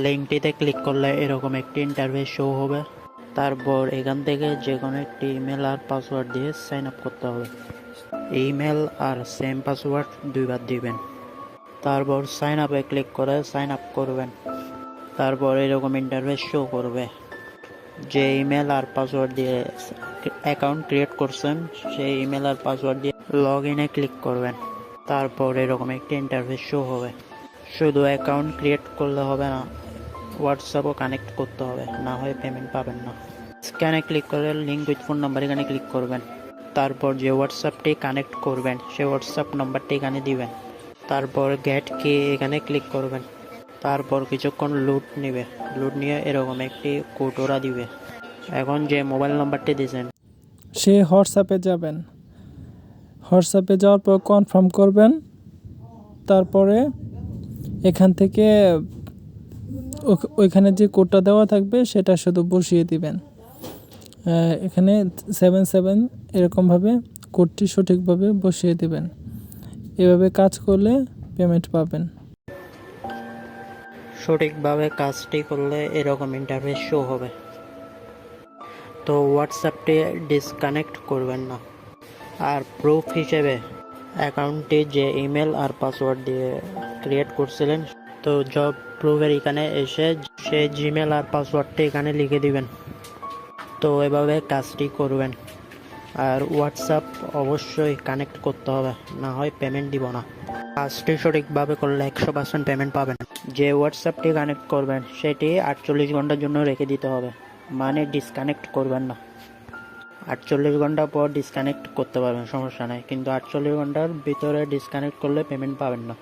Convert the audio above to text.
লিঙ্কটিতে click করলে এরকম একটি ইন্টারফেস শো হবে। তারপর এখান থেকে যে কোনো একটি ইমেল আর পাসওয়ার্ড দিয়ে সাইন আপ করতে হবে। ইমেল আর সেম পাসওয়ার্ড দুইবার দিবেন। তারপর সাইন আপে ক্লিক করে সাইন আপ করবেন। তারপর এরকম ইন্টারফেস শো করবে। যে ইমেল আর পাসওয়ার্ড দিয়ে অ্যাকাউন্ট ক্রিয়েট করছেন সেই ইমেল আর পাসওয়ার্ড দিয়ে লগ ইনে ক্লিক করবেন। তারপর এরকম একটি ইন্টারফেস শো হবে। শুধু অ্যাকাউন্ট ক্রিয়েট করলে হবে না, হোয়াটসঅ্যাপও কানেক্ট করতে হবে, না হয় পেমেন্ট পাবেন না। স্ক্যানে ক্লিক করে লিঙ্ক উইথ ফোন নাম্বার এখানে ক্লিক করবেন। তারপর যে হোয়াটসঅ্যাপটি কানেক্ট করবেন সেই হোয়াটসঅ্যাপ নাম্বারটি এখানে দিবেন। তারপর গেট কি এখানে ক্লিক করবেন। তারপর কিছুক্ষণ লুট নিবে। লুট নিয়ে এরকম একটি কোড ওরা দিবে। এখন যে মোবাইল নাম্বারটি দিয়েছেন সে হোয়াটসঅ্যাপে যাবেন। হোয়াটসঅ্যাপে যাওয়ার পর কনফার্ম করবেন। তারপরে এখান থেকে ওইখানে যে কোডটা দেওয়া থাকবে সেটা শুধু বসিয়ে দিবেন। এখানে 77 এরকমভাবে কোডটি সঠিকভাবে বসিয়ে দিবেন। এভাবে কাজ করলে পেমেন্ট পাবেন। সঠিকভাবে কাজটি করলে এরকম ইন্টারফেস শো হবে। তো হোয়াটসঅ্যাপটি ডিসকানেক্ট করবেন না। আর প্রুফ হিসেবে অ্যাকাউন্টটি যে ইমেল আর পাসওয়ার্ড দিয়ে ক্রিয়েট করছিলেন, তো জব প্রুফের এখানে এসে সে জিমেল আর পাসওয়ার্ডটি এখানে লিখে দিবেন। তো এভাবে কাজটি করবেন। আর হোয়াটসঅ্যাপ অবশ্যই কানেক্ট করতে হবে, না হয় পেমেন্ট দিব না। কাজটি সঠিকভাবে করলে 100% পেমেন্ট পাবেন। যে হোয়াটসঅ্যাপটি কানেক্ট করবেন সেটি 48 ঘন্টার জন্য রেখে দিতে হবে, মানে ডিসকানেক্ট করবেন না। 48 ঘন্টা পর ডিসকানেক্ট করতে পারবেন, সমস্যা নেই, কিন্তু 48 ঘন্টার ভিতরে ডিসকানেক্ট করলে পেমেন্ট পাবেন না।